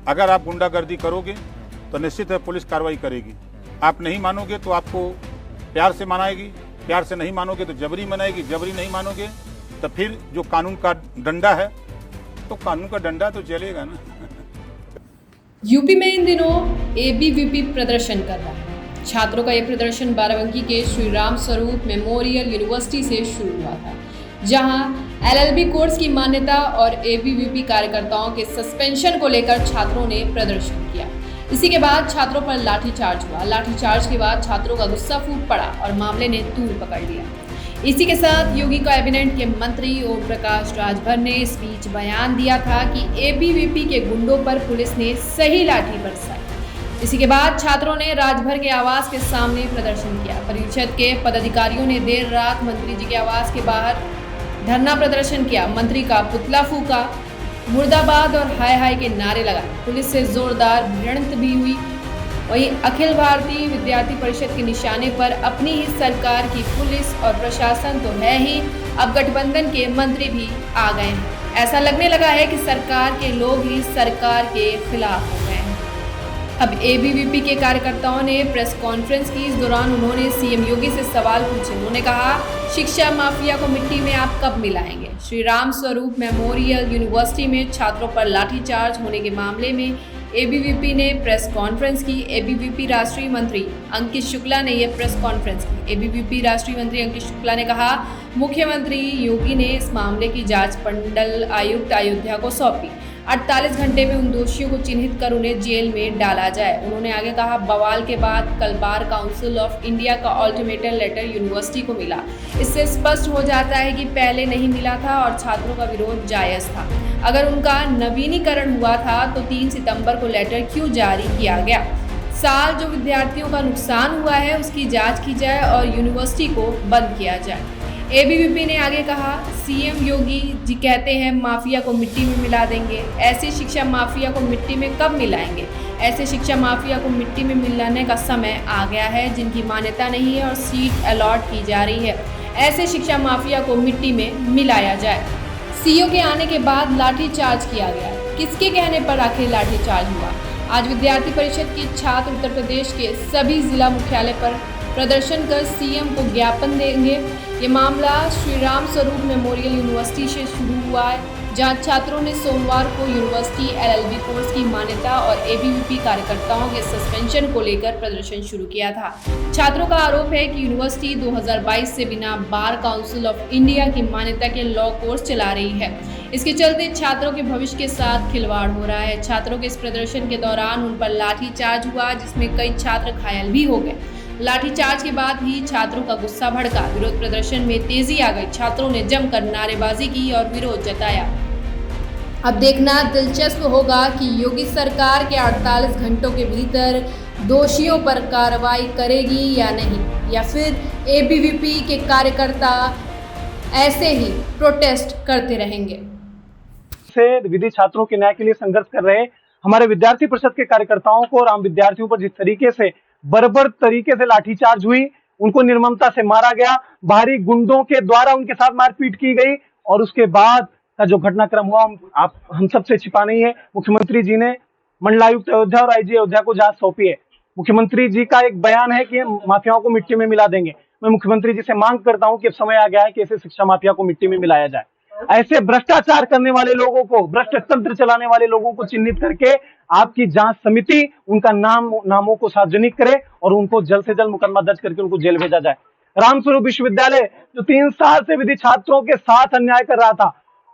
अगर आप गुंडागर्दी करोगे तो निश्चित है पुलिस कार्रवाई करेगी। आप नहीं मानोगे तो आपको प्यार से मनाएगी, प्यार से नहीं मानोगे तो जबरी मनाएगी, जबरी नहीं मानोगे तो फिर जो कानून का डंडा है तो कानून का डंडा तो चलेगा ना। यूपी में इन दिनों एबीवीपी प्रदर्शन कर रहा है। छात्रों का यह प्रदर्शन बाराबंकी के श्री राम स्वरूप मेमोरियल यूनिवर्सिटी से शुरू हुआ था, जहां एलएलबी कोर्स की मान्यता और एबीवीपी कार्यकर्ताओं के सस्पेंशन को लेकर छात्रों ने प्रदर्शन किया। इसी के बाद छात्रों पर लाठीचार्ज हुआ। लाठीचार्ज के बाद छात्रों का गुस्सा फूट पड़ा और मामले ने तूल पकड़ लिया। इसी के साथ योगी कैबिनेट के मंत्री ओम प्रकाश राजभर ने इस बीच बयान दिया था कि एबीवीपी के गुंडों पर पुलिस ने सही लाठी बरसाई। इसी के बाद छात्रों ने राजभर के आवास के सामने प्रदर्शन किया। परिषद के पदाधिकारियों ने देर रात मंत्री जी के आवास के बाहर धरना प्रदर्शन किया। मंत्री का पुतला फूका, मुर्दाबाद और हाय हाय के नारे लगाए। पुलिस से जोरदार भिड़ंत भी हुई। वहीं अखिल भारतीय विद्यार्थी परिषद के निशाने पर अपनी ही सरकार की पुलिस और प्रशासन तो है ही, अब गठबंधन के मंत्री भी आ गए हैं। ऐसा लगने लगा है कि सरकार के लोग ही सरकार के खिलाफ हो गए हैं। अब एबीवीपी के कार्यकर्ताओं ने प्रेस कॉन्फ्रेंस की। इस दौरान उन्होंने सीएम योगी से सवाल पूछे। उन्होंने कहा, शिक्षा माफिया को मिट्टी में आप कब मिलाएंगे? श्री राम स्वरूप मेमोरियल यूनिवर्सिटी में छात्रों पर लाठीचार्ज होने के मामले में एबीवीपी ने प्रेस कॉन्फ्रेंस की। एबीवीपी राष्ट्रीय मंत्री अंकित शुक्ला ने यह प्रेस कॉन्फ्रेंस की। एबीवीपी राष्ट्रीय मंत्री अंकित शुक्ला ने कहा, मुख्यमंत्री योगी ने इस मामले की जांच मंडल आयुक्त अयोध्या को सौंपी। 48 घंटे में उन दोषियों को चिन्हित कर उन्हें जेल में डाला जाए। उन्होंने आगे कहा, बवाल के बाद कल बार काउंसिल ऑफ इंडिया का अल्टीमेटम लेटर यूनिवर्सिटी को मिला। इससे स्पष्ट हो जाता है कि पहले नहीं मिला था और छात्रों का विरोध जायज़ था। अगर उनका नवीनीकरण हुआ था तो 3 सितंबर को लेटर क्यों जारी किया गया? साल जो विद्यार्थियों का नुकसान हुआ है उसकी जांच की जाए और यूनिवर्सिटी को बंद किया जाए। एबीवीपी ने आगे कहा, सीएम योगी जी कहते हैं माफिया को मिट्टी में मिला देंगे। ऐसे शिक्षा माफिया को मिट्टी में कब मिलाएंगे? ऐसे शिक्षा माफिया को मिट्टी में मिलाने का समय आ गया है, जिनकी मान्यता नहीं है और सीट अलॉट की जा रही है। ऐसे शिक्षा माफिया को मिट्टी में मिलाया जाए। सीओ के आने के बाद लाठीचार्ज किया गया। किसके कहने पर आखिर लाठीचार्ज हुआ? आज विद्यार्थी परिषद के छात्र उत्तर प्रदेश के सभी जिला मुख्यालय पर प्रदर्शन कर सीएम को ज्ञापन देंगे। ये मामला श्री राम स्वरूप मेमोरियल यूनिवर्सिटी से शुरू हुआ है, जहां छात्रों ने सोमवार को यूनिवर्सिटी एलएलबी कोर्स की मान्यता और एबीवीपी कार्यकर्ताओं के सस्पेंशन को लेकर प्रदर्शन शुरू किया था। छात्रों का आरोप है कि यूनिवर्सिटी 2022 से बिना बार काउंसिल ऑफ इंडिया की मान्यता के लॉ कोर्स चला रही है। इसके चलते छात्रों के भविष्य के साथ खिलवाड़ हो रहा है। छात्रों के इस प्रदर्शन के दौरान उन पर लाठीचार्ज हुआ, जिसमें कई छात्र घायल भी हो गए। लाठीचार्ज के बाद ही छात्रों का गुस्सा भड़का। विरोध प्रदर्शन में तेजी आ गई। छात्रों ने जमकर नारेबाजी की और विरोध जताया। अब देखना दिलचस्प होगा कि योगी सरकार के 48 घंटों के भीतर दोषियों पर कार्रवाई करेगी या नहीं, या फिर एबीवीपी के कार्यकर्ता ऐसे ही प्रोटेस्ट करते रहेंगे। से विधि छात्रों के न्याय के लिए संघर्ष कर रहे हमारे विद्यार्थी परिषद के कार्यकर्ताओं को और आम विद्यार्थियों पर जिस तरीके से बर्बर तरीके से लाठीचार्ज हुई, उनको निर्ममता से मारा गया, बाहरी गुंडों के द्वारा उनके साथ मारपीट की गई और उसके बाद का जो घटनाक्रम हुआ हम सबसे छिपा नहीं है। मुख्यमंत्री जी ने मंडलायुक्त अयोध्या और आईजी अयोध्या को जांच सौंपी है। मुख्यमंत्री जी का एक बयान है कि माफियाओं को मिट्टी में मिला देंगे। मैं मुख्यमंत्री जी से मांग करता हूं कि अब समय आ गया है कि ऐसे शिक्षा माफिया को मिट्टी में मिलाया जाए। ऐसे भ्रष्टाचार करने वाले लोगों को, भ्रष्ट तंत्र चलाने वाले लोगों को चिन्हित करके आपकी जांच समिति उनका नामों को सार्वजनिक करे और उनको जल्द से जल्द मुकदमा दर्ज करके उनको जेल भेजा जाए। रामस्वरूप विश्वविद्यालय जो 3 साल से विधि छात्रों के साथ अन्याय कर रहा था,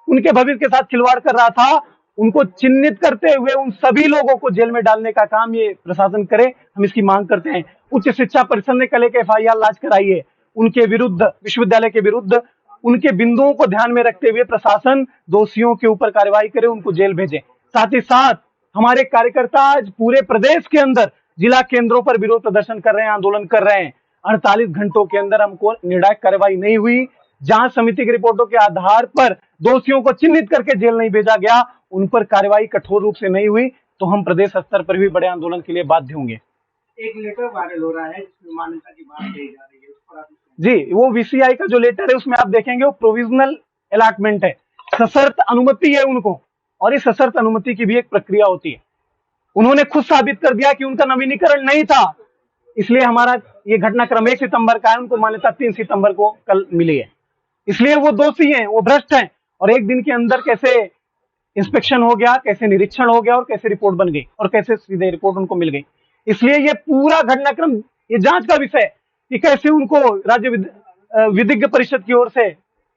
उनके भविष्य के साथ खिलवाड़ कर रहा था, उनको चिन्हित करते हुए उन सभी लोगों को जेल में डालने का काम ये प्रशासन करे। हम इसकी मांग करते हैं। उच्च शिक्षा परिषद ने कल एक FIR लॉन्च कराई है उनके विरुद्ध, विश्वविद्यालय के विरुद्ध। उनके बिंदुओं को ध्यान में रखते हुए प्रशासन दोषियों के ऊपर कार्रवाई करे, उनको जेल भेजे। साथ ही साथ हमारे कार्यकर्ता आज पूरे प्रदेश के अंदर जिला केंद्रों पर विरोध प्रदर्शन कर रहे हैं, आंदोलन कर रहे हैं। 48 घंटों के अंदर हमको निर्णायक कार्रवाई नहीं हुई, जांच समिति की रिपोर्टों के आधार पर दोषियों को चिन्हित करके जेल नहीं भेजा गया, उन पर कार्रवाई कठोर रूप से नहीं हुई, तो हम प्रदेश स्तर पर भी बड़े आंदोलन के लिए बाध्य होंगे। एक लेटर वायरल हो रहा है जिसमें मान्यता की बात कही जा रही है, उस पर आप जी, वो VCI का जो लेटर है उसमें आप देखेंगे वो प्रोविजनल अलॉटमेंट है, सशर्त अनुमति है उनको, और इस सशर्त अनुमति की भी एक प्रक्रिया होती है। उन्होंने खुद साबित कर दिया कि उनका नवीनीकरण नहीं था। इसलिए हमारा ये घटनाक्रम 1 सितंबर का है, उनको मान्यता 3 सितंबर को कल मिली है। इसलिए वो दोषी हैं, वो भ्रष्ट हैं। और एक दिन के अंदर कैसे इंस्पेक्शन हो गया, कैसे निरीक्षण हो गया और कैसे रिपोर्ट बन गई और कैसे सीधे रिपोर्ट उनको मिल गई। इसलिए ये पूरा घटनाक्रम ये जांच का विषय है कि कैसे उनको राज्य विधिज्ञ परिषद की ओर से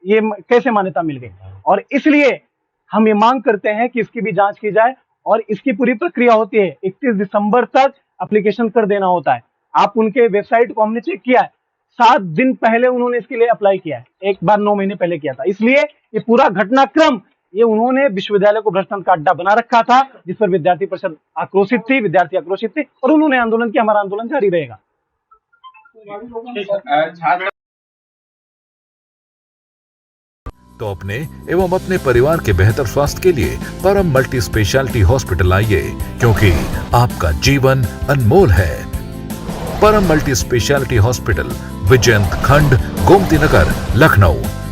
ये कैसे मान्यता मिल गई। और इसलिए हम ये मांग करते हैं कि इसकी भी जांच की जाए और इसकी पूरी प्रक्रिया होती है। 31 दिसंबर तक एप्लीकेशन कर देना होता है। आप उनके वेबसाइट को हमने चेक किया है, 7 दिन पहले उन्होंने इसके लिए अप्लाई किया है, एक बार 9 महीने पहले किया था। इसलिए ये पूरा घटनाक्रम ये उन्होंने विश्वविद्यालय को भ्रष्टाचार का अड्डा बना रखा था, जिस पर विद्यार्थी परिषद आक्रोशित थी, विद्यार्थी आक्रोशित थे और उन्होंने आंदोलन किया। हमारा आंदोलन जारी रहेगा। तो अपने एवं अपने परिवार के बेहतर स्वास्थ्य के लिए परम मल्टी स्पेशलिटी हॉस्पिटल आइए, क्योंकि आपका जीवन अनमोल है। परम मल्टी स्पेशलिटी हॉस्पिटल, विजयंत खंड, गोमती नगर, लखनऊ।